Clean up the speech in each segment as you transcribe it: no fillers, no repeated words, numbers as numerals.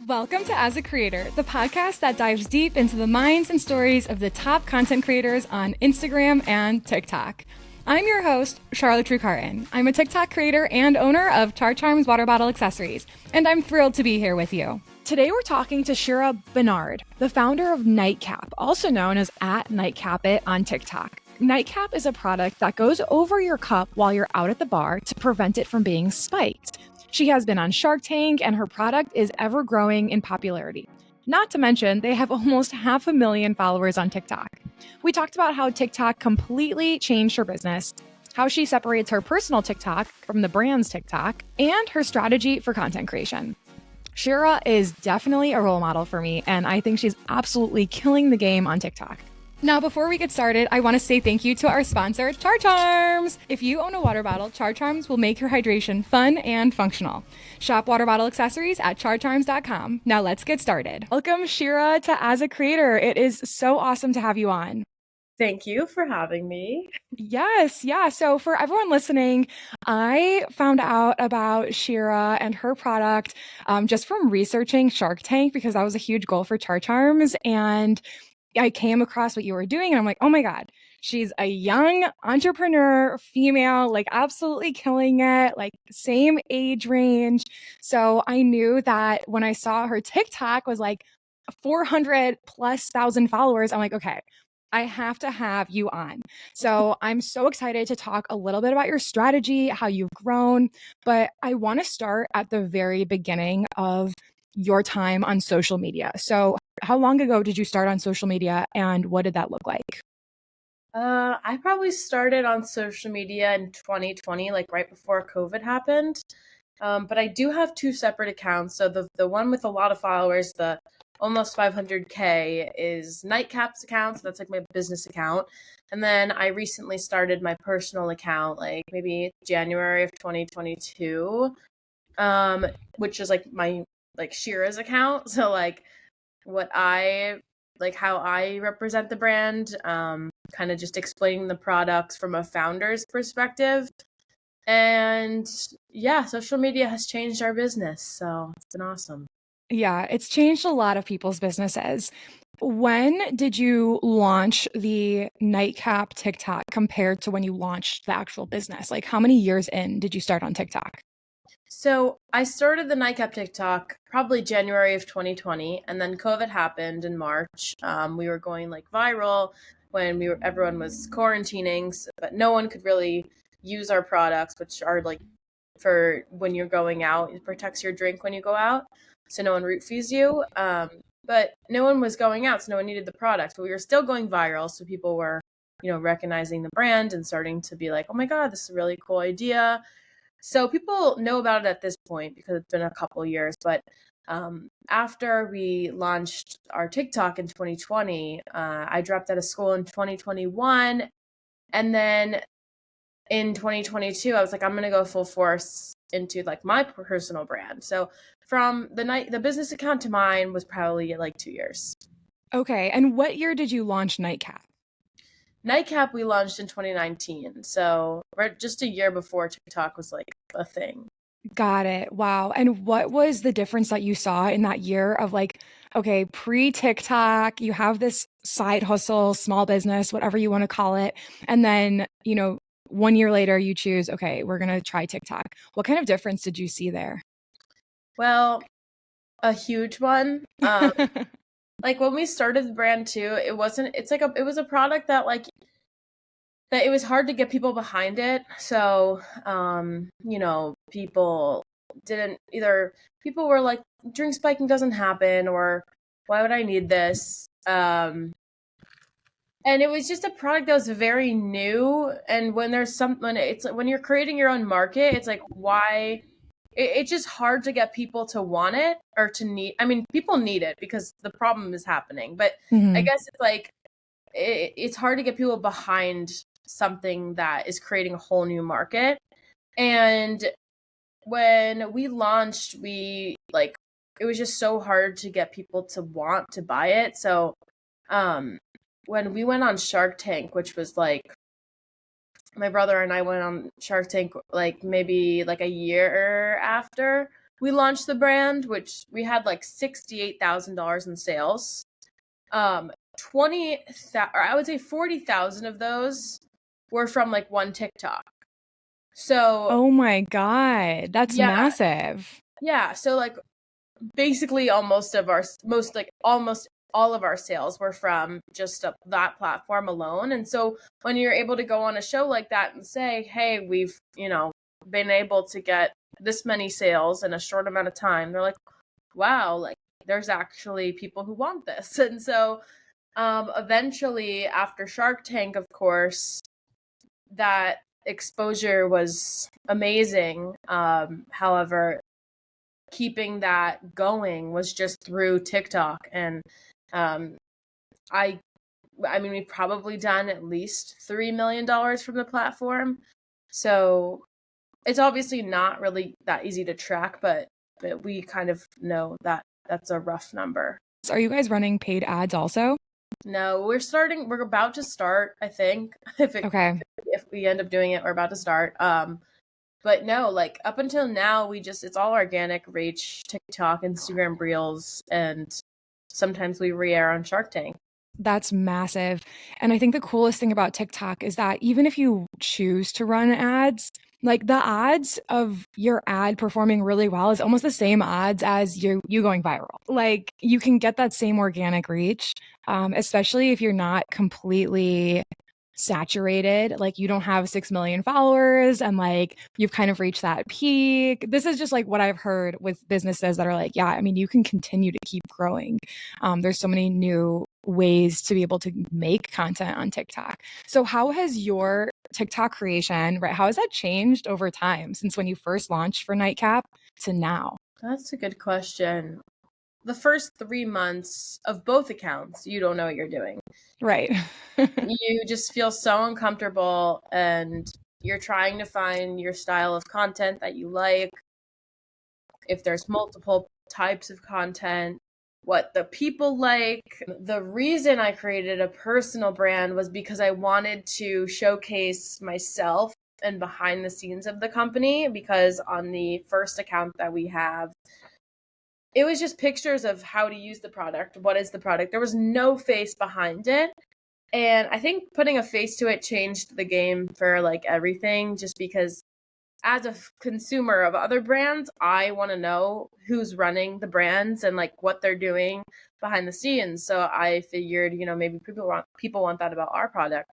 Welcome to As a Creator, the podcast that dives deep into the minds and stories of the top content creators on Instagram and TikTok. I'm your host, Charlotte Carton. I'm a TikTok creator and owner of Char Charms water bottle accessories, and I'm thrilled to be here with you. Today we're talking to Shirah Benarde, the founder of NightCap, also known as @NightCapIt on TikTok. NightCap is a product that goes over your cup while you're out at the bar to prevent it from being spiked. She has been on Shark Tank, and her product is ever growing in popularity. Not to mention, they have almost 500,000 followers on TikTok. We talked about how TikTok completely changed her business, how she separates her personal TikTok from the brand's TikTok, and her strategy for content creation. Shirah is definitely a role model for me, and I think she's absolutely killing the game on TikTok. Now, before we get started, I want to say thank you to our sponsor, Char Charms. If you own a water bottle, Char Charms will make your hydration fun and functional. Shop water bottle accessories at charcharms.com. Now let's get started. Welcome, Shirah, to As a Creator. It is so awesome to have you on. Thank you for having me. Yes, yeah. So for everyone listening, I found out about Shirah and her product just from researching Shark Tank because that was a huge goal for Char Charms. And I came across what you were doing and I'm like, oh my God, she's a young entrepreneur, female, like absolutely killing it, like same age range. So I knew that when I saw her TikTok was like 400,000+ followers, I'm like, okay, I have to have you on. So I'm so excited to talk a little bit about your strategy, how you've grown, but I want to start at the very beginning of your time on social media. So how long ago did you start on social media and what did that look like? I probably started on social media in 2020, like right before COVID happened. But I do have two separate accounts. So the one with a lot of followers, the almost 500K, is NightCap's account. So that's like my business account. And then I recently started my personal account, like maybe January of 2022, which is like my Shirah's account. So like how I represent the brand, kind of just explaining the products from a founder's perspective. And yeah, social media has changed our business, so it's been awesome. Yeah, it's changed a lot of people's businesses. When did you launch the NightCap TikTok compared to when you launched the actual business? Like how many years in did you start on TikTok? So I started the NightCap TikTok probably January of 2020, and then COVID happened in March. We were going like viral when everyone was quarantining, but no one could really use our products, which are like for when you're going out. It protects your drink when you go out, so no one root fees you. But no one was going out, so no one needed the product. But we were still going viral, so people were, recognizing the brand and starting to be like, "Oh my God, this is a really cool idea." So people know about it at this point because it's been a couple years. But after we launched our TikTok in 2020, I dropped out of school in 2021. And then in 2022, I was like, I'm going to go full force into like my personal brand. So from the business account to mine was probably like 2 years. Okay. And what year did you launch NightCap? NightCap we launched in 2019. So right just a year before TikTok was like a thing. Got it. Wow. And what was the difference that you saw in that year of like, okay, pre-TikTok, you have this side hustle, small business, whatever you want to call it. And then, 1 year later, you choose, okay, we're going to try TikTok. What kind of difference did you see there? Well, a huge one. Like when we started the brand too, it was a product that it was hard to get people behind it. So, people were like, drink spiking doesn't happen, or why would I need this? And it was just a product that was very new. And when when you're creating your own market, it's like, why? It's just hard to get people to want it or to need. I mean, people need it because the problem is happening. But I guess it's like, it's hard to get people behind something that is creating a whole new market. And when we launched, it was just so hard to get people to want to buy it. So when we went on Shark Tank, which was like, my brother and I went on Shark Tank like maybe like a year after, we launched the brand, which we had like $68,000 in sales. 20,000, or I would say 40,000 of those were from like one TikTok. So, Oh my God, that's yeah, massive. yeah. So like basically almost all of our sales were from just that platform alone. And so when you're able to go on a show like that and say, hey, we've, been able to get this many sales in a short amount of time, they're like, wow, like there's actually people who want this. And so eventually after Shark Tank, of course, that exposure was amazing. However, keeping that going was just through TikTok. And um, I mean, we've probably done at least $3 million from the platform. So it's obviously not really that easy to track, but we kind of know that that's a rough number. Are you guys running paid ads also? No, we're about to start, I think. Okay. If we end up doing it, we're about to start. But no, like up until now, it's all organic reach, TikTok, Instagram Reels, and sometimes we re-air on Shark Tank. That's massive. And I think the coolest thing about TikTok is that even if you choose to run ads, like the odds of your ad performing really well is almost the same odds as you going viral. Like you can get that same organic reach, especially if you're not completely saturated, like you don't have 6 million followers and like you've kind of reached that peak. This is just like what I've heard with businesses that are like, yeah, I mean, you can continue to keep growing. There's so many new ways to be able to make content on TikTok. So how has your TikTok creation, right? How has that changed over time since when you first launched for NightCap to now? That's a good question. The first 3 months of both accounts, you don't know what you're doing. Right. You just feel so uncomfortable and you're trying to find your style of content that you like. If there's multiple types of content, what the people like. The reason I created a personal brand was because I wanted to showcase myself and behind the scenes of the company, because on the first account that we have, it was just pictures of how to use the product. What is the product? There was no face behind it. And I think putting a face to it changed the game for like everything, just because as a consumer of other brands, I want to know who's running the brands and like what they're doing behind the scenes. So I figured, maybe people want that about our product.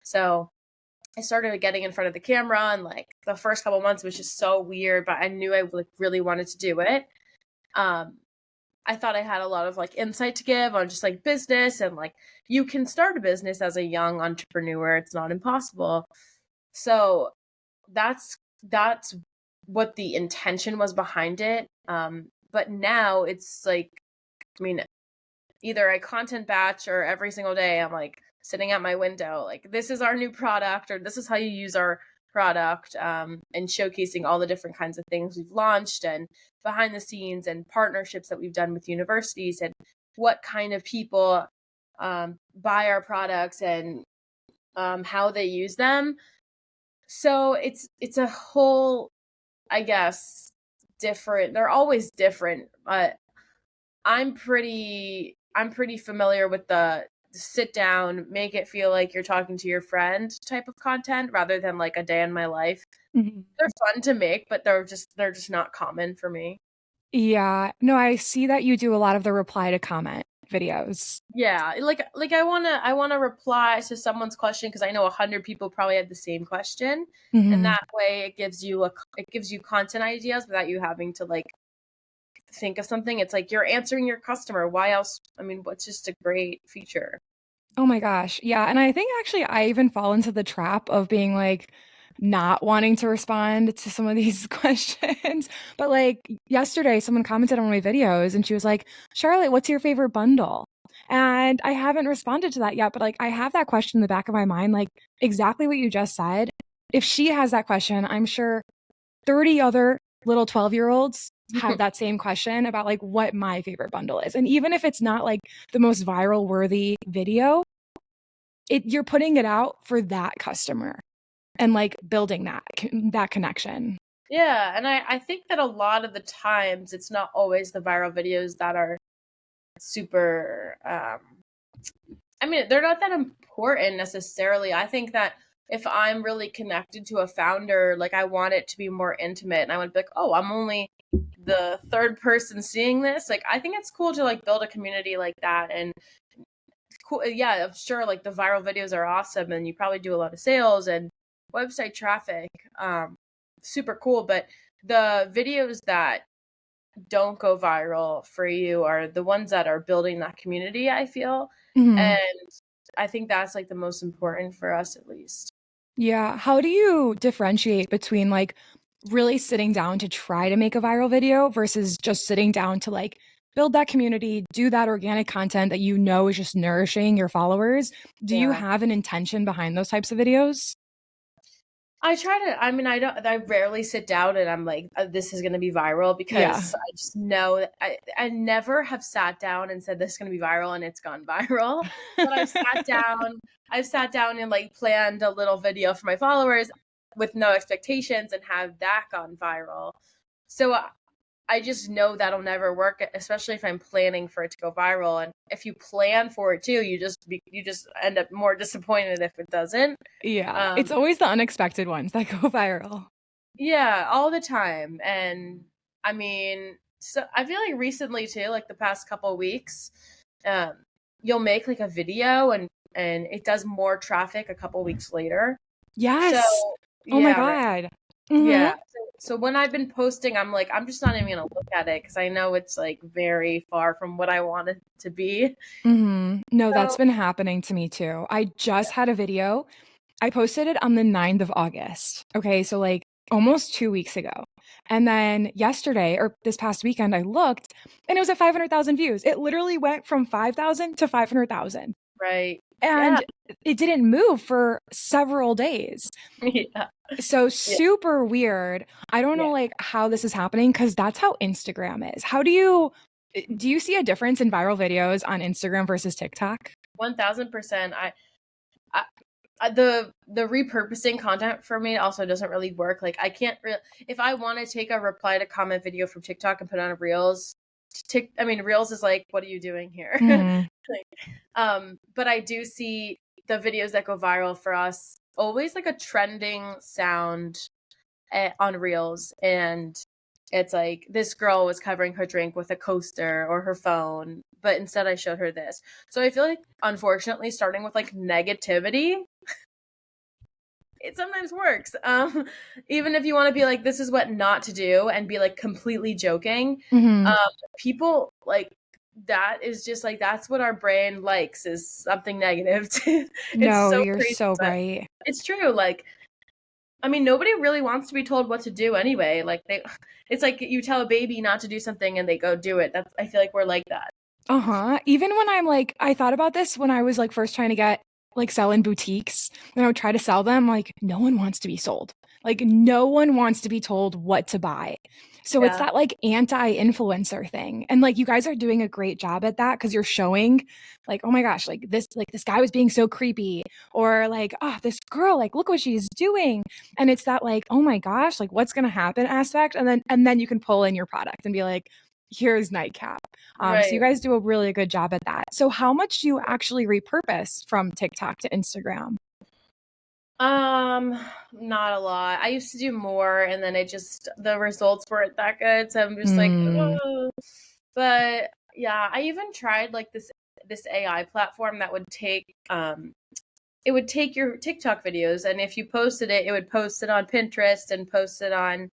So I started getting in front of the camera, and like the first couple months was just so weird, but I knew I like really wanted to do it. I thought I had a lot of like insight to give on just like business, and like you can start a business as a young entrepreneur. It's not impossible. So that's what the intention was behind it. But now it's like, I mean, either I content batch or every single day I'm like sitting at my window, like this is our new product, or this is how you use our product, and showcasing all the different kinds of things we've launched and behind the scenes and partnerships that we've done with universities, and what kind of people buy our products, and how they use them. So it's a whole, I guess, different. They're always different, but I'm pretty familiar with the sit down, make it feel like you're talking to your friend type of content rather than like a day in my life. Mhm. They're fun to make, but they're just not common for me. Yeah. No, I see that you do a lot of the reply to comment videos. Yeah, like I wanna reply to someone's question because I know 100 people probably had the same question, and Mhm. that way it gives you content ideas without you having to like think of something. It's like you're answering your customer. Why else? I mean, what's just a great feature. Oh my gosh. Yeah. And I think actually I even fall into the trap of being like not wanting to respond to some of these questions. But like yesterday, someone commented on my videos and she was like, Charlotte, what's your favorite bundle? And I haven't responded to that yet, but like I have that question in the back of my mind, like exactly what you just said. If she has that question, I'm sure 30 other little 12-year-olds have that same question about like what my favorite bundle is. And even if it's not like the most viral worthy video, you're putting it out for that customer and like building that connection. Yeah, and I think that a lot of the times it's not always the viral videos that are super I mean, they're not that important necessarily. I think that if I'm really connected to a founder, like I want it to be more intimate and I would be like, "Oh, I'm only the third person seeing this." Like I think it's cool to like build a community like that and cool yeah, I'm sure like the viral videos are awesome and you probably do a lot of sales and website traffic. Super cool, but the videos that don't go viral for you are the ones that are building that community, I feel. Mhm. And I think that's like the most important for us at least. Yeah. How do you differentiate between like really sitting down to try to make a viral video versus just sitting down to like build that community, do that organic content that you know is just nourishing your followers? Do you Yeah. have an intention behind those types of videos? I try to, I mean, I rarely sit down and I'm like, this is going to be viral Yeah. because I just know that I never have sat down and said this is going to be viral and it's gone viral. But I've sat down and like planned a little video for my followers with no expectations and have that gone viral. So I just know that'll never work, especially if I'm planning for it to go viral. And if you plan for it too, you just end up more disappointed if it doesn't. Yeah. Um, It's always the unexpected ones that go viral. yeah, all the time. And I mean, so I feel like recently too, like the past couple weeks, um, you'll make like a video and it does more traffic a couple weeks later. So Yes. Oh my yeah, right. God. Hmm. Yeah. So when I've been posting, I'm like, I'm just not even gonna look at it because I know it's like very far from what I want it to be. Hmm. No, that's So been happening to me too. I just had a video. I posted it on the 9th of August. Okay, so like almost 2 weeks ago. And then yesterday or this past weekend, I looked and it was at 500,000 views. It literally went from 5,000 to 500,000. right. Yeah. And it didn't move for several days. Yeah. So Yeah. super weird. I don't Yeah. know like how this is happening because that's how Instagram is. Do you see a difference in viral videos on Instagram versus TikTok? 1000%. I the repurposing content for me also doesn't really work. Like I can't if I want to take a reply to comment video from TikTok and put on a Reels, I mean Reels is like, what are you doing here? Mhm. Like, but I do see the videos that go viral for us always like a trending sound on Reels, and it's like this girl was covering her drink with a coaster or her phone, but instead I showed her this. So I feel like unfortunately starting with like negativity it sometimes works. Even if you want to be like, this is what not to do and be like completely joking, um, Mhm. people like that is just like that's what our brain likes is something negative. It's No, so you're crazy, so but right. it's true. Like, I mean, nobody really wants to be told what to do anyway. Like it's like you tell a baby not to do something and they go do it. That's I feel like we're like that. Uh-huh. Even when I'm like, I thought about this when I was like first trying to get like sell in boutiques and I would try to sell them, like no one wants to be sold. Like no one wants to be told what to buy. So it's Yeah, that like anti-influencer thing. And like you guys are doing a great job at that because you're showing like, oh my gosh, like this guy was being so creepy or like, oh, this girl, like look what she's doing. And it's that like, oh my gosh, like what's gonna happen aspect. And then you can pull in your product and be like, here's NightCap. So you right. guys do a really good job at that. So how much do you actually repurpose from TikTok to Instagram? Not a lot. I used to do more and then it just the results weren't that good. So I'm just like, Mm, oh. But yeah, I even tried like this AI platform that would take it would take your TikTok videos and if you posted it, it would post it on Pinterest and post it on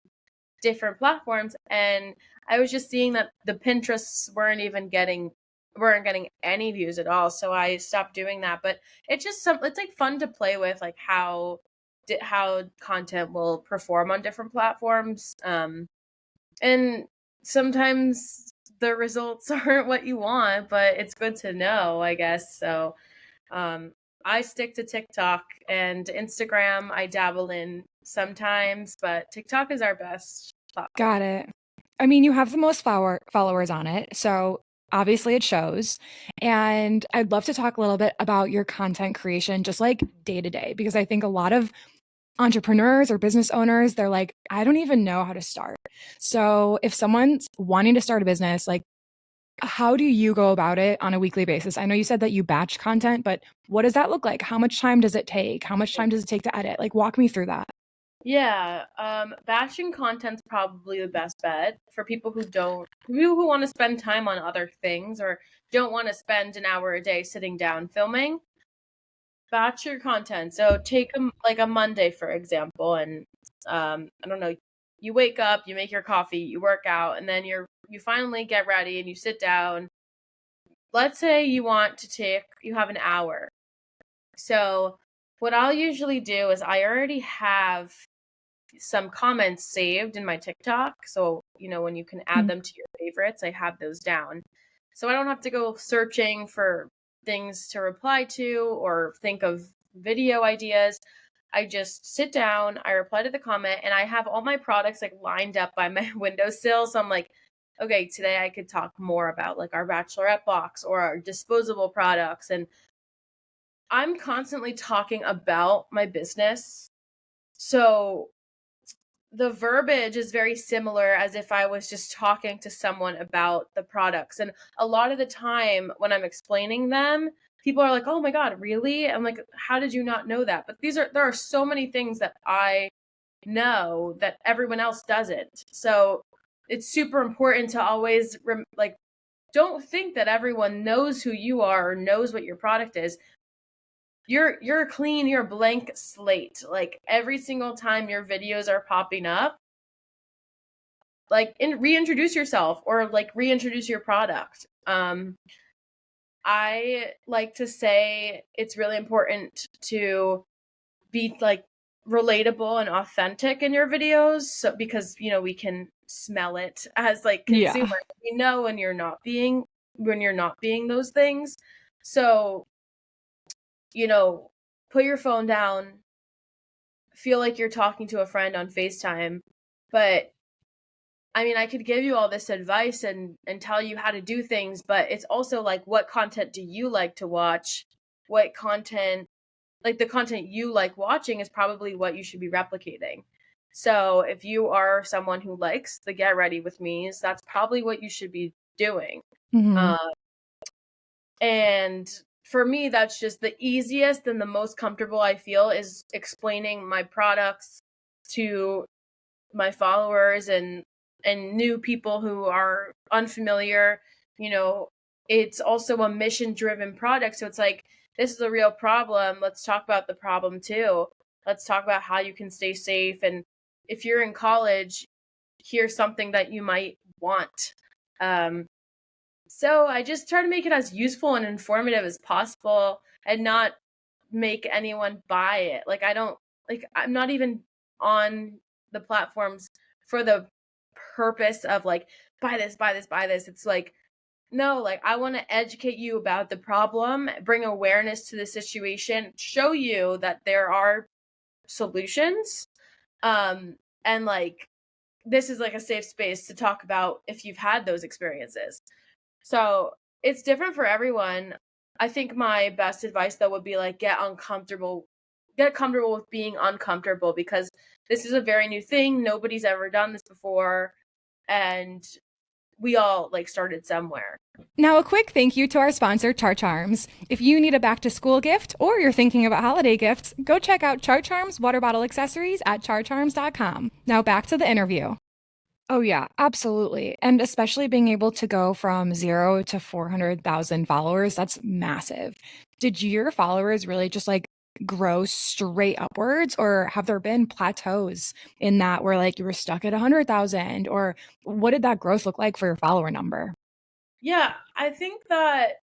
different platforms and I was just seeing that the Pinterests weren't getting any views at all, so I stopped doing that. But it's just it's like fun to play with, like how content will perform on different platforms. And sometimes the results aren't what you want, but it's good to know, I guess. So um, I stick to TikTok and Instagram. I dabble in sometimes, but TikTok is our best platform. got it. I mean, you have the most followers on it, so obviously it shows. And I'd love to talk a little bit about your content creation, just like day to day, because I think a lot of entrepreneurs or business owners, they're like, I don't even know how to start. So if someone's wanting to start a business, like, how do you go about it on a weekly basis? I know you said that you batch content, but what does that look like? How much time does it take? How much time does it take to edit? Like, walk me through that. Yeah, batching content's probably the best bet for people who want to spend time on other things or don't want to spend an hour a day sitting down filming. Batch your content. So take a Monday, for example, and I don't know, you wake up, you make your coffee, you work out, and then you finally get ready and you sit down. Let's say you have an hour. So what I'll usually do is I already have some comments saved in my TikTok. So, when you can add them to your favorites, I have those down. So I don't have to go searching for things to reply to or think of video ideas. I just sit down, I reply to the comment, and I have all my products like lined up by my windowsill. So I'm like, okay, today I could talk more about like our bachelorette box or our disposable products. And I'm constantly talking about my business. So the verbiage is very similar as if I was just talking to someone about the products. And a lot of the time when I'm explaining them, people are like, "Oh my God, really?" I'm like, "How did you not know that?" But there are so many things that I know that everyone else doesn't. So it's super important to always don't think that everyone knows who you are or knows what your product is. You're clean, you're a blank slate. Like every single time your videos are popping up, like reintroduce yourself or like reintroduce your product. I like to say it's really important to be like relatable and authentic in your videos, so because we can smell it as like consumers. Yeah. We know when you're not being those things. So put your phone down, feel like you're talking to a friend on FaceTime. But I mean, I could give you all this advice and tell you how to do things, but it's also like, what content do you like to watch? What content, like the content you like watching is probably what you should be replicating. So if you are someone who likes the Get Ready With Me's, that's probably what you should be doing. Mm-hmm. And for me, that's just the easiest and the most comfortable I feel is explaining my products to my followers and new people who are unfamiliar. It's also a mission driven product, so it's like, this is a real problem, let's talk about the problem too. Let's talk about how you can stay safe, and if you're in college, here's something that you might want. So I just try to make it as useful and informative as possible and not make anyone buy it. Like I'm not even on the platforms for the purpose of like, buy this, buy this, buy this. It's like, no, like I want to educate you about the problem, bring awareness to the situation, show you that there are solutions. And like, this is like a safe space to talk about if you've had those experiences. So it's different for everyone. I think my best advice though would be like, get comfortable with being uncomfortable, because this is a very new thing. Nobody's ever done this before. And we all like started somewhere. Now, a quick thank you to our sponsor, Char Charms. If you need a back to school gift or you're thinking about holiday gifts, go check out Char Charms water bottle accessories at charcharms.com. Now back to the interview. Oh, yeah, absolutely. And especially being able to go from 0 to 400,000 followers, that's massive. Did your followers really just like grow straight upwards, or have there been plateaus in that where like you were stuck at 100,000? Or what did that growth look like for your follower number? Yeah, I think that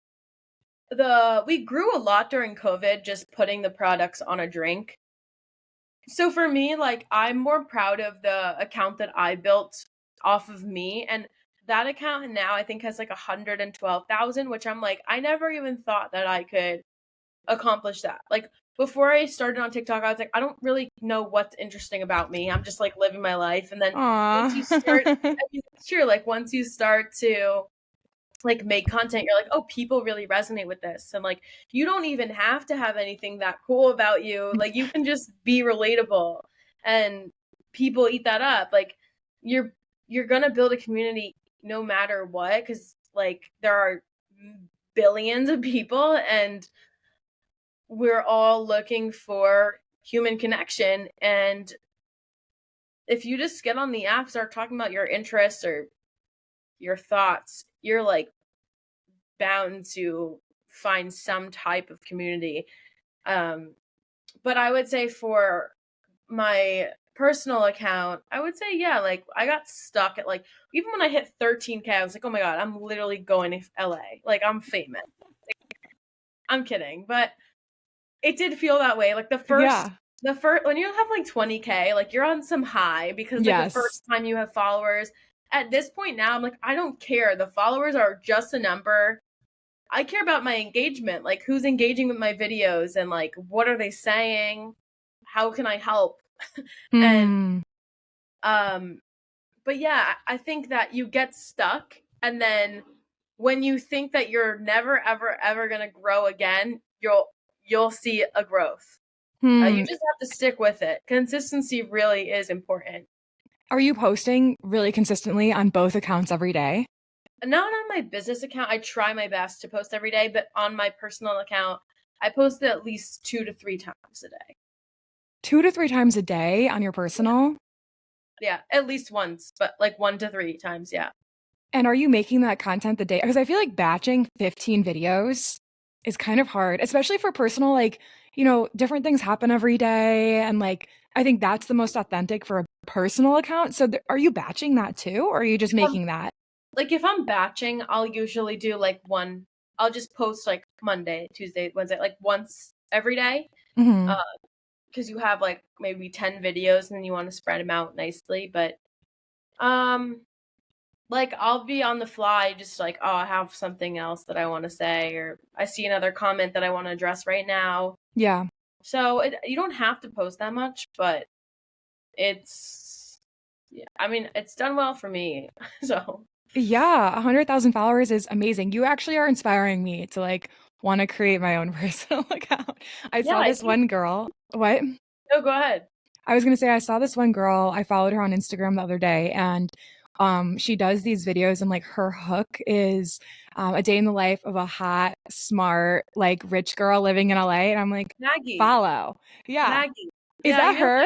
we grew a lot during COVID, just putting the products on a drink. So for me, like, I'm more proud of the account that I built off of me. And that account now I think has like 112,000, which I'm like, I never even thought that I could accomplish that. Like before I started on TikTok, I was like, I don't really know what's interesting about me. I'm just like living my life. And then once you start, Aw. I mean, sure, like once you start to like make content, you're like, oh, people really resonate with this. And like, you don't even have to have anything that cool about you. Like, you can just be relatable, and people eat that up. Like, you're gonna build a community no matter what, because like there are billions of people, and we're all looking for human connection. And if you just get on the app, start talking about your interests or your thoughts, you're like bound to find some type of community. But I would say for my personal account, I would say, yeah, like I got stuck at like, even when I hit 13K, I was like, oh my God, I'm literally going to LA. Like, I'm famous. Like, I'm kidding. But it did feel that way. Like the first, when you have like 20K, like you're on some high, because like the first time you have followers. At this point now, I'm like, I don't care. The followers are just a number. I care about my engagement, like who's engaging with my videos, and like what are they saying? How can I help? And but yeah, I think that you get stuck, and then when you think that you're never ever going to grow again, you'll see a growth. You just have to stick with it. Consistency really is important. Are you posting really consistently on both accounts every day? Not on my business account. I try my best to post every day, but on my personal account, I post at least 2 to 3 times a day. 2 to 3 times a day on your personal? Yeah, at least once, but like 1 to 3 times, yeah. And are you making that content the day? Because I feel like batching 15 videos is kind of hard, especially for personal. Like, you know, different things happen every day. And like, I think that's the most authentic for a personal account. So are you batching that too? Or are you just making that? Like if I'm batching, I'll usually do like I'll just post like Monday, Tuesday, Wednesday, like once every day. Because you have like maybe 10 videos and you want to spread them out nicely. But like I'll be on the fly, just like, oh, I have something else that I want to say, or I see another comment that I want to address right now. Yeah. So you don't have to post that much, but it's, yeah, I mean, it's done well for me. So yeah, 100,000 followers is amazing. You actually are inspiring me to like want to create my own personal account. I saw this one girl. What? No, go ahead. I was going to say, I saw this one girl. I followed her on Instagram the other day, and she does these videos, and like her hook is a day in the life of a hot, smart, like rich girl living in LA. And I'm like, Maggie. Follow. Yeah. Maggie. Is that her?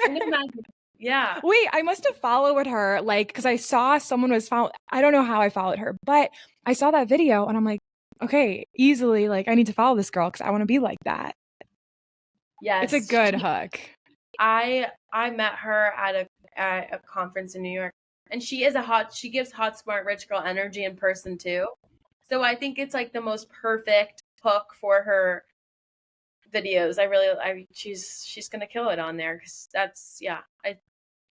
I know Maggie. Yeah. Wait, I must have followed her, like, because I saw someone was following. I don't know how I followed her, but I saw that video and I'm like, okay, easily, like, I need to follow this girl because I want to be like that. Yes. It's a good hook. I met her at a conference in New York, and she gives hot, smart, rich girl energy in person too. So I think it's like the most perfect hook for her videos. She's gonna kill it on there, because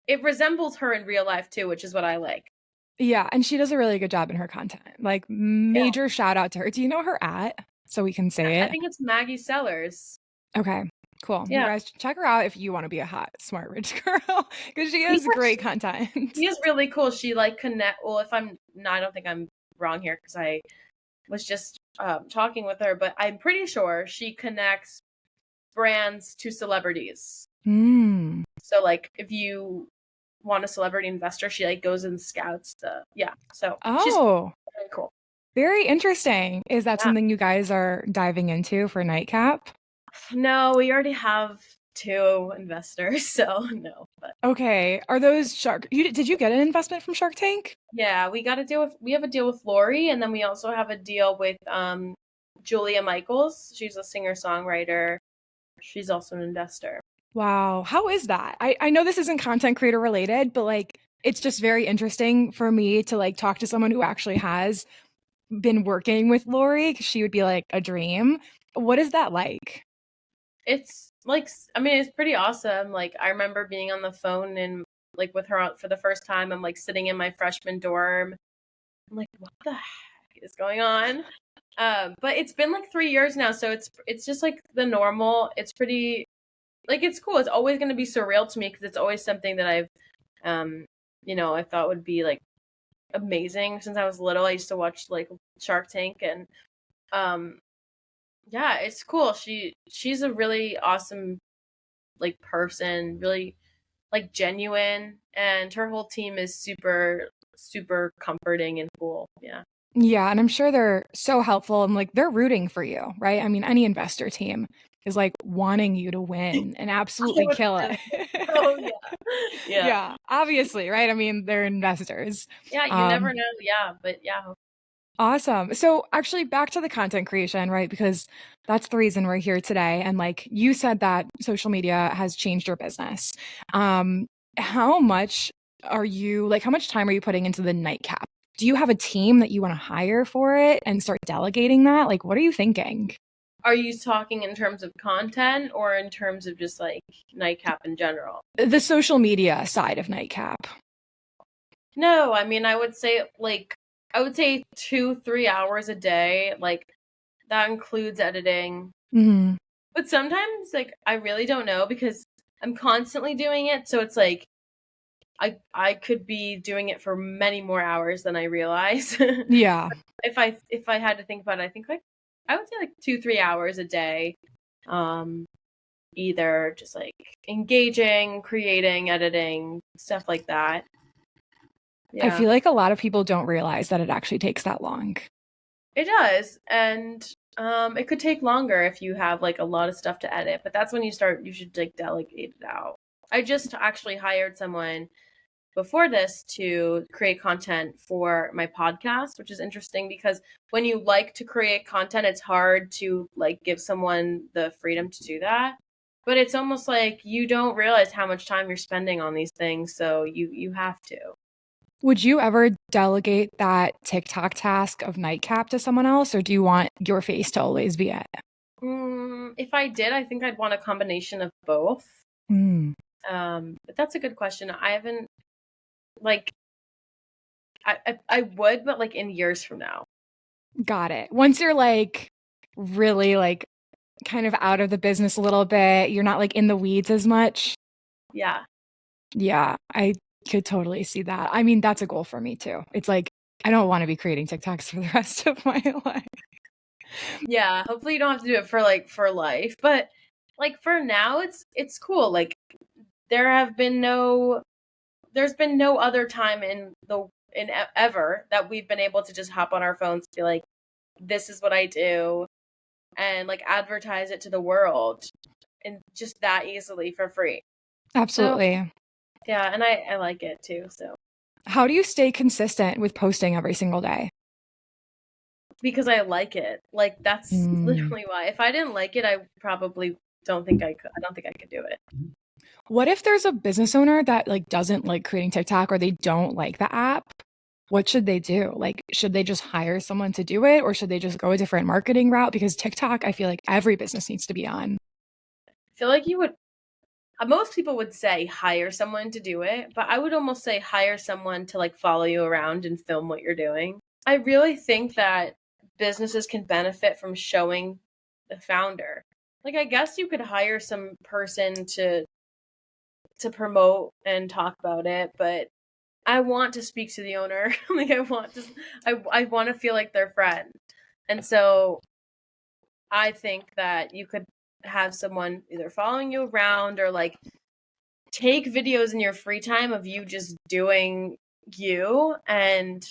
it resembles her in real life too, which is what I like. Yeah, and she does a really good job in her content. Like, major shout out to her. Do you know her at? So we can say it. I think it's Maggie Sellers. Okay, cool. Yeah. You guys check her out if you want to be a hot, smart, rich girl, because she has great content. She is really cool. She like I don't think I'm wrong here, because I was just talking with her, but I'm pretty sure she connects brands to celebrities. So like if you want a celebrity investor, she like goes and scouts so she's very cool. Very interesting. Is that something you guys are diving into for NightCap? No, we already have 2 investors, so no. But okay, are those did you get an investment from Shark Tank? Yeah, we have a deal with Lori, and then we also have a deal with Julia Michaels. She's a singer-songwriter. She's also an investor. Wow. How is that? I know this isn't content creator related, but like it's just very interesting for me to like talk to someone who actually has been working with Lori, because she would be like a dream. What is that like? It's like, I mean, it's pretty awesome. Like I remember being on the phone and like with her for the first time. I'm like sitting in my freshman dorm. I'm like, what the heck is going on? But it's been like 3 years now, so it's just like the normal. It's pretty, like, it's cool. It's always going to be surreal to me, because it's always something that I've I thought would be like amazing since I was little. I used to watch like Shark Tank, and um yeah, it's cool. She's a really awesome like person, really like genuine, and her whole team is super comforting and cool. Yeah. Yeah, and I'm sure they're so helpful and like they're rooting for you, right? I mean, any investor team is like wanting you to win and absolutely kill it. Oh yeah. Yeah. Yeah, obviously, right? I mean, they're investors. Yeah, you never Um, know. Yeah, but yeah. Awesome. So actually back to the content creation, right? Because that's the reason we're here today. And like you said that social media has changed your business. How much how much time are you putting into the nightcap? Do you have a team that you want to hire for it and start delegating that? Like, what are you thinking? Are you talking in terms of content or in terms of just like nightcap in general? The social media side of nightcap. No, I mean, I would say 2-3 hours a day. Like that includes editing. Hmm. But sometimes like I really don't know because I'm constantly doing it. So it's like I could be doing it for many more hours than I realize. Yeah. If I had to think about it, I think like I would say like 2-3 hours a day. Um Either just like engaging, creating, editing, stuff like that. I Yeah. feel like a lot of people don't realize that it actually takes that long. It does. And it could take longer if you have like a lot of stuff to edit, but that's when you should like delegate it out. I just actually hired someone before this to create content for my podcast, which is interesting because when you like to create content, it's hard to like give someone the freedom to do that. But it's almost like you don't realize how much time you're spending on these things, so you have to. Would you ever delegate that TikTok task of nightcap to someone else, or do you want your face to always be it? If I did, I think I'd want a combination of both. Mm, But that's a good question. I haven't like I would, but like in years from now. got it. Once you're like really like kind of out of the business a little bit, you're not like in the weeds as much. Yeah. Yeah, I could totally see that. I mean, that's a goal for me too. It's like I don't want to be creating TikToks for the rest of my life. Yeah. Hopefully you don't have to do it for like for life, but like for now it's cool. Like there's been no other time ever that we've been able to just hop on our phones and be like, this is what I do, and like advertise it to the world and just that easily for free. So Absolutely. yeah, and I like it too. So How do you stay consistent with posting every single day? because I like it. Like that's Mm. literally why. If I didn't like it, I probably don't think I could. I don't think I could do it. What if there's a business owner that like doesn't like creating TikTok or they don't like the app? What should they do? Like, should they just hire someone to do it or should they just go a different marketing route? Because TikTok, I feel like every business needs to be on. I feel like you would. Most people would say hire someone to do it, but I would almost say hire someone to like follow you around and film what you're doing. I really think that businesses can benefit from showing the founder. Like I guess you could hire some person to promote and talk about it, but I want to speak to the owner. Like I want to feel like they're friends. And so I think that you could have someone either following you around or like take videos in your free time of you just doing you and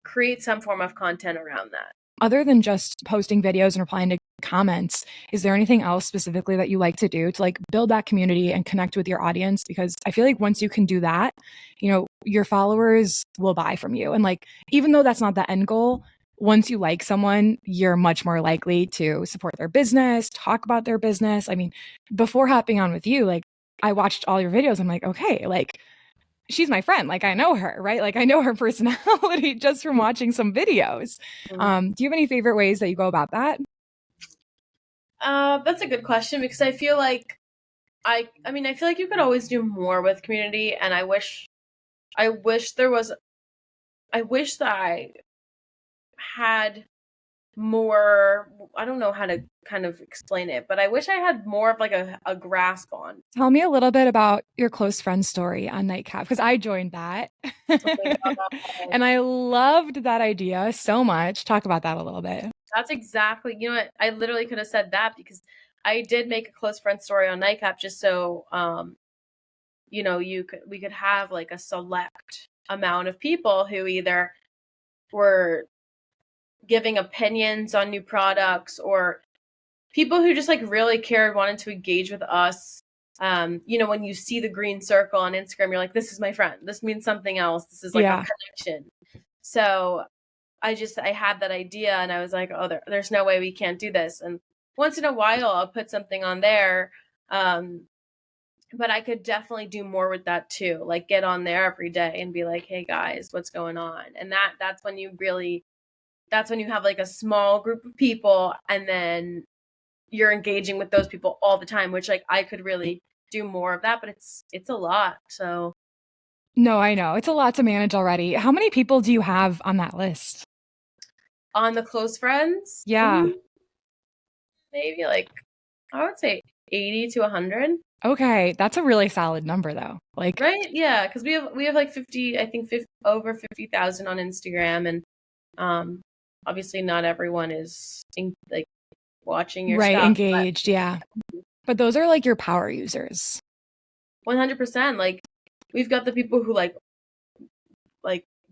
create some form of content around that. Other than just posting videos and replying to comments, is there anything else specifically that you like to do to like build that community and connect with your audience? Because I feel like once you can do that, you know, your followers will buy from you. And like, even though that's not the end goal, once you like someone, you're much more likely to support their business, talk about their business. I mean, before hopping on with you, like I watched all your videos. I'm like, okay, like she's my friend. Like I know her, right? Like I know her personality just from watching some videos. Do you have any favorite ways that you go about that? That's a good question because I feel like I mean I feel like you could always do more with community, and I wish there was I wish that I had more, I don't know how to kind of explain it, but I wish I had more of like a grasp on. Tell me a little bit about your close friend story on NightCap, because I joined that. Oh my God. And I loved that idea so much. Talk about that a little bit. That's exactly, you know what, I literally could have said that because I did make a close friend story on NightCap just so, you know, we could have like a select amount of people who either were giving opinions on new products or people who just like really cared, wanted to engage with us. You know, when you see the green circle on Instagram, you're like, this is my friend. This means something else. This is like a connection. So I had that idea and I was like, oh, there's no way we can't do this. And once in a while I'll put something on there. But I could definitely do more with that too. Like get on there every day and be like, hey guys, what's going on? And that's when you have like a small group of people and then you're engaging with those people all the time, which like I could really do more of that, but it's a lot. So no, I know it's a lot to manage already. How many people do you have on that list? On the close friends? Yeah. Maybe like, I would say 80 to 100. Okay, that's a really solid number though. Like, right? Yeah, because we have like 50, I think 50, over 50,000 on Instagram, and obviously not everyone is like watching your stuff, engaged, yeah. But those are like your power users. 100%. Like we've got the people who like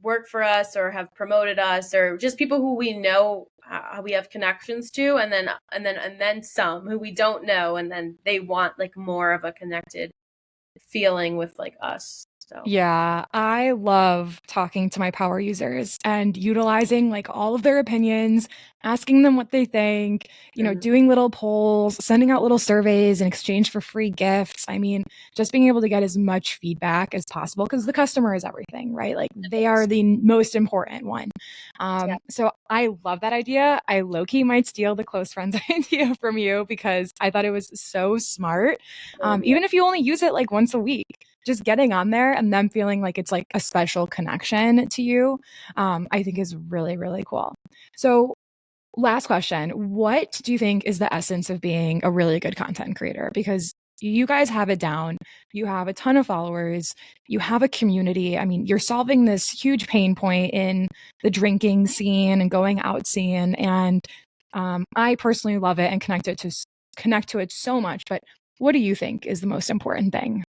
work for us or have promoted us, or just people who we know, we have connections to, and then some who we don't know, and then they want like more of a connected feeling with like us. So yeah, I love talking to my power users and utilizing like all of their opinions, asking them what they think, you know, doing little polls, sending out little surveys in exchange for free gifts. I mean, just being able to get as much feedback as possible because the customer is everything, right? Like they are the most important one. So I love that idea. I low-key might steal the close friends idea from you because I thought it was so smart. Even if you only use it like once a week, just getting on there and them feeling like it's like a special connection to you, I think is really, really cool. So last question, what do you think is the essence of being a really good content creator? Because you guys have it down. You have a ton of followers. You have a community. I mean, you're solving this huge pain point in the drinking scene and going out scene. And I personally love it and connect to it so much. But what do you think is the most important thing?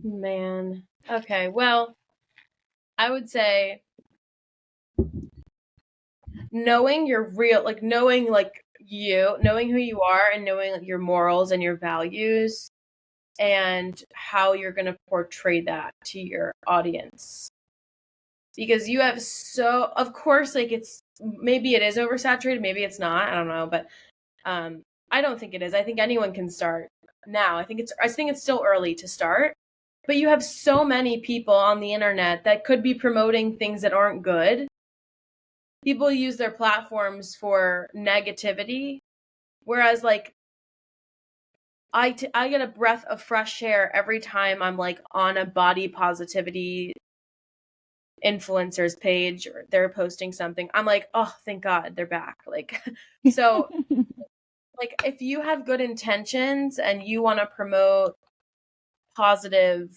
Man. Okay. Well, I would say knowing your real, like knowing knowing who you are and knowing like, your morals and your values and how you're going to portray that to your audience. Because you have of course, like maybe it is oversaturated, maybe it's not, I don't know, but I don't think it is. I think anyone can start now. I think it's still early to start. But you have so many people on the internet that could be promoting things that aren't good. People use their platforms for negativity. Whereas like I get a breath of fresh air every time I'm like on a body positivity influencer's page or they're posting something. I'm like, oh, thank God they're back. Like, so like if you have good intentions and you want to promote positive,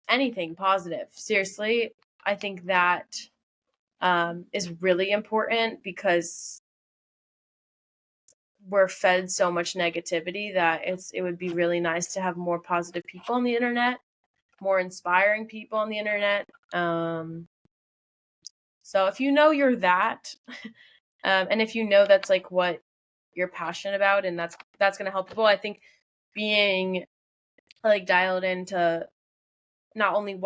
anything positive, seriously, I think that is really important because we're fed so much negativity that it would be really nice to have more positive people on the internet, more inspiring people on the internet. So if you know you're that, and if you know that's like what you're passionate about, and that's going to help people, I think being like dialed into not only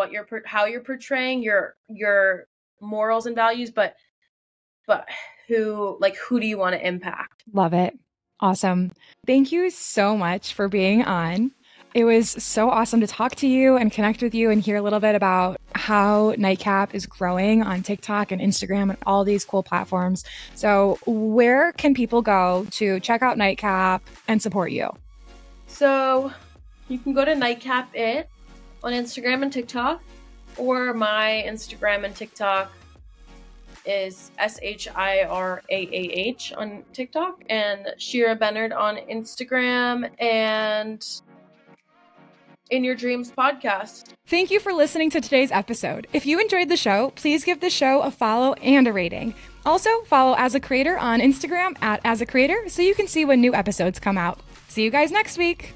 how you're portraying your morals and values, but who do you want to impact? Love it. Awesome. Thank you so much for being on. It was so awesome to talk to you and connect with you and hear a little bit about how NightCap is growing on TikTok and Instagram and all these cool platforms. So where can people go to check out NightCap and support you? So you can go to NightCap It on Instagram and TikTok, or my Instagram and TikTok is SHIRAAH on TikTok, and Shirah Benarde on Instagram, and In Your Dreams podcast. Thank you for listening to today's episode. If you enjoyed the show, please give the show a follow and a rating. Also, follow As a Creator on Instagram @AsACreator so you can see when new episodes come out. See you guys next week.